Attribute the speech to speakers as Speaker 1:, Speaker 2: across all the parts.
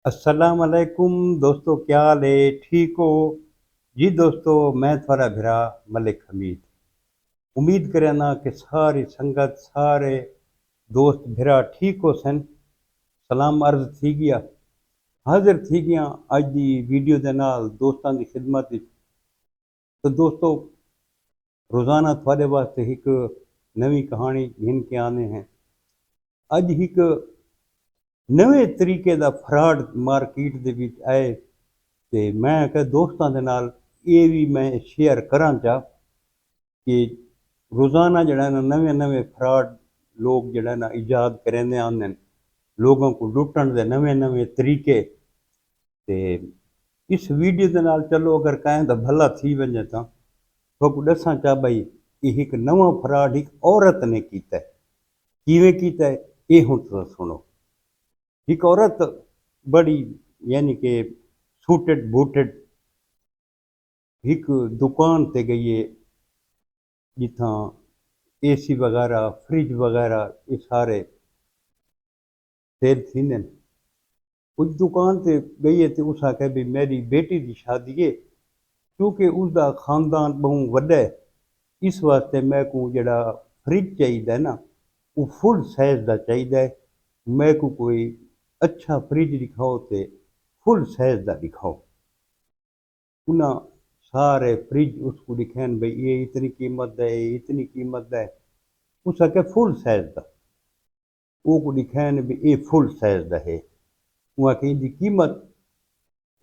Speaker 1: अस्सलाम वालेकुम दोस्तों, क्या हाल है? ठीक हो जी? दोस्तों, मैं थोड़ा भिरा मलिक हमीद उम्मीद करे ना कि सारी संगत सारे दोस्त भिरा ठीक हो सन। सलाम अर्ज थी गया, हाजिर थी गया अज दी वीडियो दे नाल दोस्तां दी खिदमत विच। तो दोस्तों, रोज़ाना थोड़े वास्ते एक नवी कहानी घिन के आने हैं। अज एक नवे तरीके का फ्रॉड मार्केट दे विच आए ते मैं आख्या दोस्तां दे नाल ये भी मैं शेयर करां चा कि रोज़ाना जड़ा ना नवे नवे फ्रॉड लोग जड़ा ना ईजाद करेंदे आंदे न, लोगों को लुटण दे नवे नवे तरीके। ते इस वीडियो दे नाल चलो अगर कहें दा भला थी वञे तां थोक दसां चा भाई ये एक नवा फ्रॉड एक औरत ने कीता है। किवें कीता है ये हुण तुसीं सुनो। एक औरत बड़ी यानी कि सूटेड बूटेड एक दुकान ते गई है जिथां एसी वगैरह फ्रिज वगैरह ये सारे सेल थींदे न। उस दुकान ते गई है तो उस आख्या भी मेरी बेटी की शादी है, क्योंकि उसका खानदान बहुत वड्डा है, इस वास्ते मैं को जड़ा फ्रिज चाहिए ना वो फुल साइज का चाहिए। मैं को कोई अच्छा फ्रिज दिखाओ तो फुल साइज का दिखाओ। उन्हें सारे फ्रिज उसको दिखान भाई ये इतनी कीमत है, ये इतनी कीमत है। उस आख्या फुल साइज का वो को दिखान भी ये फुल साइज का है। उहाँ कही जी कीमत,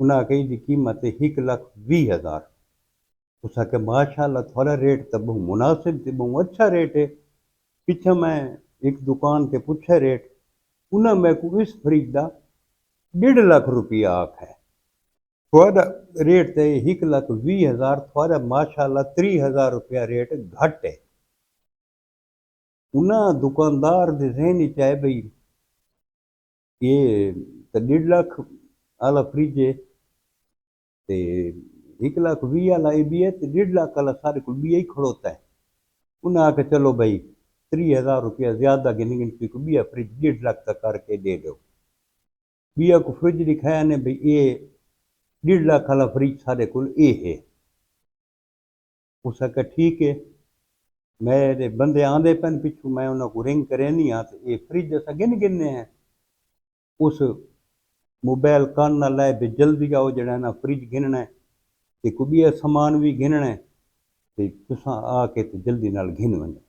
Speaker 1: उन्हें कही जी कीमत है 1,20,000। उस आख्या माशाल्लाह थोड़ा रेट तो बहुत मुनासिब थे, बहुत अच्छा रेट है। पिछे मैं एक दुकान ते पूछे रेट, उन्हें मैं को इस फ्रिज का 1.5 लाख रुपया आखा है। थोड़ा रेट तो 1,20,000, थोड़ा माशाल्लाह 30,000 रुपया रेट घट है। उन्हें दुकानदार दे जहन च आए भाई ये तो 1.5 लाख वाला फ्रिज है ते 1,20,000 वाला ये भी है तो 1.5 लाख वाला सारे को भी यही खड़ोता है। उन्हें आके चलो भाई 30,000 रुपया ज्यादा गिन गिन पी को बिया फ्रिज 1.5 लाख तक करके दे दो। बिया को फ्रिज दिखाया ने भाई ये 1.5 लाख वाला फ्रिज सारे को ये है। उस आके ठीक है, मेरे बंदे आंदे पैन पिछू, मैं उन्होंने को रिंग करे नहीं आ तो ये फ्रिज असा गिन गिनने हैं। उस मोबाइल कान ना लाए भी जल्दी आओ जड़ा ना फ्रिज गिनना है ते को बिया सामान भी गिनना है ते तुसां आके ते जल्दी नाल घिन वञो।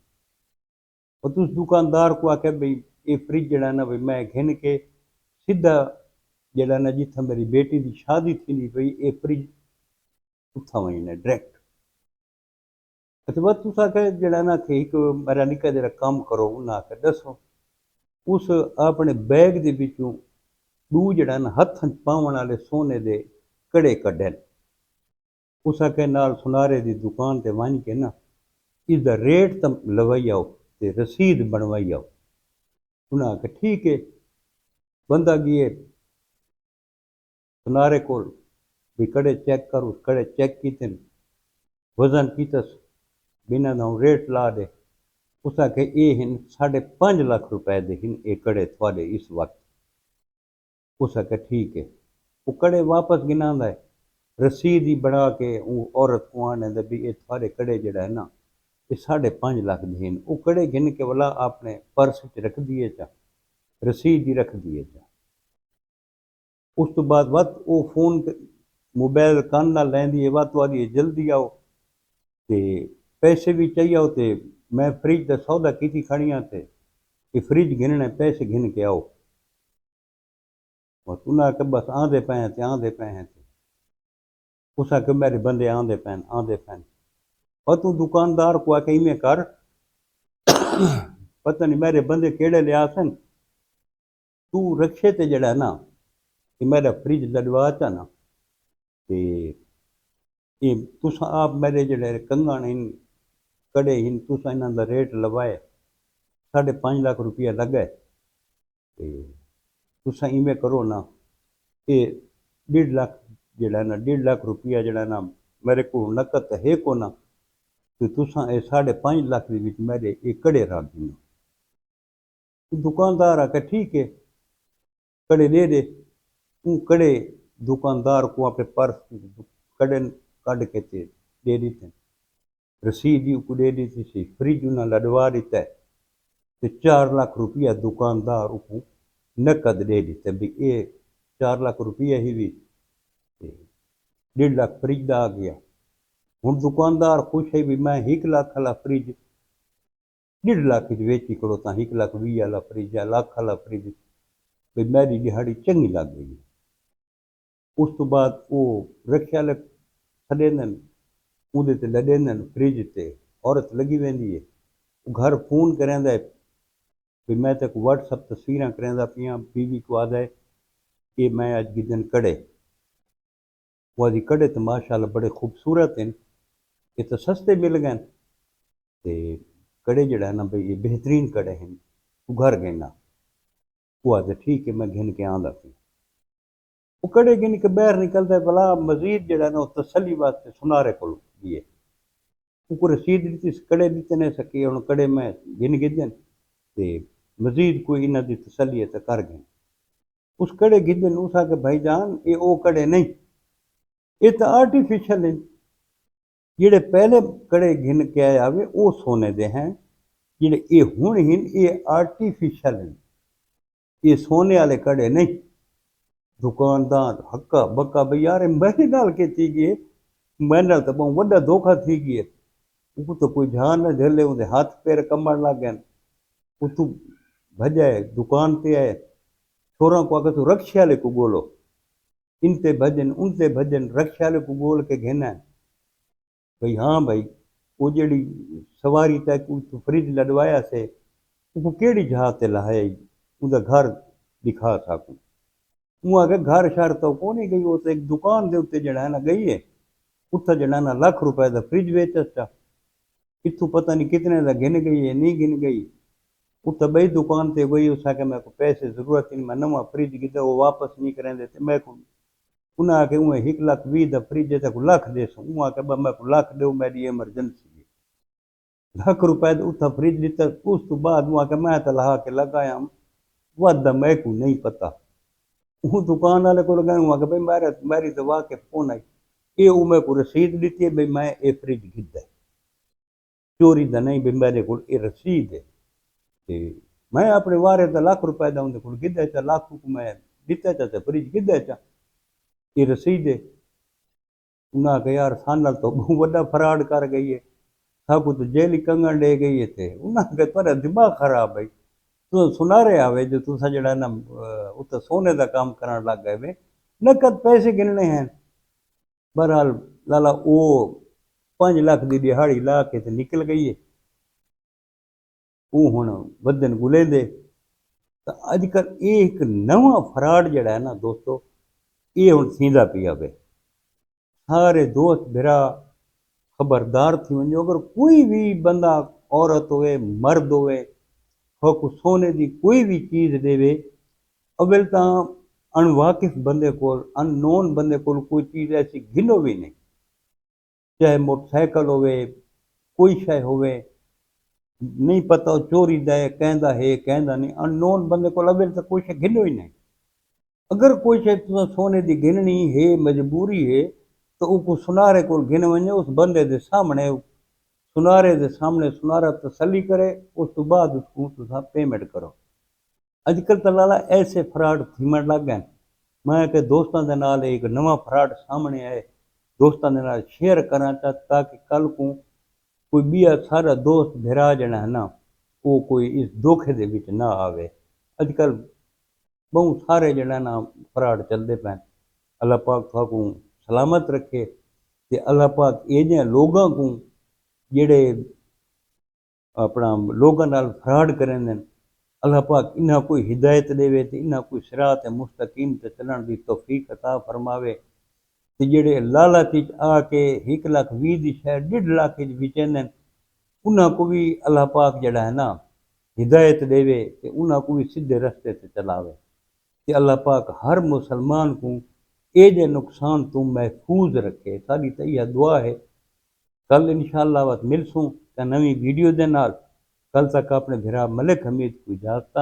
Speaker 1: और तुस दुकानदार को आखे भाई ये फ्रिज जड़ा ना भाई मैं घिन के सीधा जड़ा ना जिथा मेरी बेटी की शादी थी भाई ये फ्रिज उथा वञना डायरेक्ट। अच्छा बस तुस आखे जड़ा ना कि एक मेरा निक्का जरा काम करो, उन्हें आखे दसो। उस अपने बैग दे विचों दू जड़ा ना हथां पावन वाले सोने दे कड़े कड्ढे। उस आखे नाल सुनारे दी दुकान ते वंज के ना इसका रेट तो लवाई आओ ते रसीद बनवाई आओ। उन्हें आखे ठीक है। बंदा गए सुनारे को भी कड़े चेक कर, उस कड़े चेक किते वजन कीतस बिना ना रेट ला दे। उस आखे ये हिन 5.5 लाख रुपए दे हिन ये कड़े थोड़े इस वक्त। उस आखे ठीक है। वो कड़े वापस गिनांदा है, रसीद ही बना के वो औरत को आने दे भी ये थोड़े कड़े जड़ा है ना ये 5.5 लाख दे हिन। वो कड़े गिन के वाला आपने पर्स च रख दिए चा, रसीद ही रख दिए चा। उस तो बाद वत वो फोन मोबाइल कान ना लैंदी है वत वाली जल्दी आओ ते पैसे भी चाहिए आओ ते मैं फ्रिज का सौदा की खड़ी हाँ ते ये फ्रिज गिनने पैसे गिन के आओ। और उन्हें आके बस आंदे पे हैं ते आंदे पे हैं। उस आके मेरे बंदे आंदे पैन आंदे पैन। और तू दुकानदार को आके इमें कर पता नहीं मेरे बंदे केड़े लिया सन, तू रखे ते जड़ा ना कि मेरा फ्रिज लदवा चा ना ते ये तुस आप मेरे जड़े कंगण इन कड़े इन तुस इन्हों का रेट लवाए 5.5 लाख रुपया लगे ते तुस इवें करो ना ये 1.5 लाख जड़ा ना 1.5 लाख रुपया जड़ा ना मेरे को नकद है को ना तो तुसा ये 5.5 लाख के विच मेरे ये कड़े रख देना। तो दुकानदार आके ठीक है कड़े दे दे। वो कड़े दुकानदार को अपने पर्स कड़े कढ़ के ते दे दिते, रसीद ही को दे दी थी, फ्रिज उन्हें लदवा दिता है, तो 4 लाख रुपया दुकानदार को नकद दे दिते भी ये 4 लाख रुपया ही भी 1.5 लाख फ्रिज का आ गया। हुण दुकानदार खुश है भी मैं 1 लाख वाला फ्रिज 1.5 लाख वेची करो, 1 लाख 20 वाला फ्रिज या लाख वाला फ्रिज भी मेरी दिहाड़ी चंगी लग गई। उस तो बाद वो रखिया वाले छॾेंदनि उहदे ते लॾेंदनि फ्रिज ते, औरत लगी वेंदी है, घर फोन करेंदा है भी मैं तो व्हाट्सअप तस्वीर करेंदा पिया, बीवी को आदा है कि मैं अज गिदन कड़े, वो आदि कड़े तो माशाअल्लाह बड़े खूबसूरत हैं, ये तो सस्ते मिल गए ते कड़े जड़ा ना भाई ये बेहतरीन कड़े हैं, तू घर गिना, वो आदे ठीक है मैं गिन के आंदा पी, वो कड़े गिन के बाहर निकलता है, भला मजीद जड़ा ना तसली वास्ते सुनारे को दिए, उनको रसीद दी कड़े दीते नहीं सके, हम कड़े मैं गिन गिदन ते मजीद कोई इन्हों की तसली है तो कर गए, उस कड़े गिदन उस आके भाई जान ये वो कड़े नहीं, ये तो आर्टिफिशियल हैं, जेड़े पहले कड़े गिन के आए आवे वो सोने दे हैं, जेड़े ये हुण हिन ये आर्टिफिशियल हैं, ये सोने वाले कड़े नहीं। दुकानदार हक्का बक्का भाई यार मेरे नाल के थी गए, मेरे नाल तो बहुत वड्डा धोखा थी गए, वो तो कोई जान न झले, उनके हाथ पैर कंबण लग गए, उतू भजाए दुकान पे आए, छोरा को आगे तो रक्षा वाले को बोलो, इनते भजन उनते भजन, रक्षा वाले को बोल के घेना भाई हाँ भाई वो जड़ी सवारी तक तो फ्रिज लदवाया से वो केड़ी जहाज ते लहाया, उनका घर दिखा सकूँ, वो आगे घर शहर तो को नहीं गई, वो तो एक दुकान के उत्ते जड़ा है ना गई है, उत्थे जड़ा ना लाख रुपए का फ्रिज बेचा, इतू पता नहीं कितने का गिन गई है नहीं गिन गई, उत्थे बई दुकान से गई, उस आके मेरे को पैसे जरूरत नहीं, मैं नवा फ्रिज गिदा वो वापस नहीं करें देते, मैं को उन्हें आके उँ 1 लाख 20 का फ्रिज है तो लाख दे सो, उँ आके मैं को लाख दो मेरी एमरजेंसी है, लाख रुपए उत्थे फ्रिज दिता, उस तो बाद उँ आके मैं तो लहा के लगाया वादा मैं को नहीं पता, वो दुकान वाले को लगाया हुआ कि भाई मेरी दवा के फोन आई, ये वो मेरे को रसीद दी है भाई मैं ये फ्रिज गिद्दा है, चोरी का नहीं भाई मेरे को ये रसीद है, ते मैं अपने वारे तो लाख रुपए का उनके को गिद्दा चा, लाख को मैं दिता चा फ्रिज गिद्दा चा, ये रसीद है। उन्हें आके यार सान नाल तो बहुत बड़ा फ्रॉड कर गई है, साकू तो जेल कंगन ले गई है, थे उन्हें आके तेरा दिमाग खराब है, तो सुनारे आवे जो तुसा जड़ा ना उत्ते सोने का काम करन लग गए वे, नकद पैसे गिनने हैं, बहरहाल लाला वो 5 लाख की दिहाड़ी ला के ते निकल गई है, वो हुण वधन गुले दे। तो अजकल ये एक नवा फ्रॉड जड़ा है ना दोस्तों, ये हुण थींदा पिया वे, सारे दोस्त बिरा खबरदार थी वञो, अगर कोई भी बंदा औरत होवे मर्द होवे को सोने की कोई भी चीज़ देवे, अवल तो अणवाकिफ बंदे को अननोन बंदे को कोई चीज़ ऐसी गिनो भी नहीं, चाहे मोटरसाइकिल होवे कोई शय होवे नहीं पता चोरी दे कहता है कहता नहीं, अननोन बंदे को अवल तो कोई शय गिनो ही नहीं। अगर कोई शय तुम सोने की गिननी है मजबूरी है तो उसको सुनारे को गिन वञो, उस बंदे के सामने सुनारे के सामने सुनारा तसली करे, उस तो बाद उसको तुसा पेमेंट करो। अजकल तो लाला ऐसे फ्रॉड थीमण लग गए, मैं के दोस्तों के नाल एक नवा फ्रॉड सामने आए, दोस्तों के नाल शेयर करा ताकि कल को कोई बिया सारा दोस्त भिरा जना है ना वो कोई इस धोखे दे विच ना आवे। अजकल बहुत सारे जड़ा ना फ्रॉड चलते पे, अल्लाह पाक थाकू सलामत रखे, ते अल्लाह पाक इन्हें लोगों को जेड़े अपना लोगों नाल फ्रॉड करेंदे, अल्लाह पाक इन्हें कोई हिदायत देवे, तो इन्हें कोई सिरात मुस्तकीम ते चलण की तौफीक अता फरमावे, ते जेड़े लालच आके 1 लाख 20 की शय 1.5 लाख विचेंदे, उन्हें को भी अल्लाह पाक जड़ा है ना हिदायत देवे, ते उन्हें को भी सीधे रस्ते से चलावे, कि अल्लाह पाक हर मुसलमान को ये जे नुकसान तो महफूज रखे। साड़ी तो यह दुआ है, कल इंशाअल्लाह बस मिलसूँ तो नवी वीडियो के नाल, कल तक अपने भिरा मलिक हमीद को इजाजत,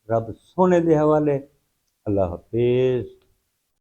Speaker 1: रब सोने के हवाले, अल्लाह हाफिज़।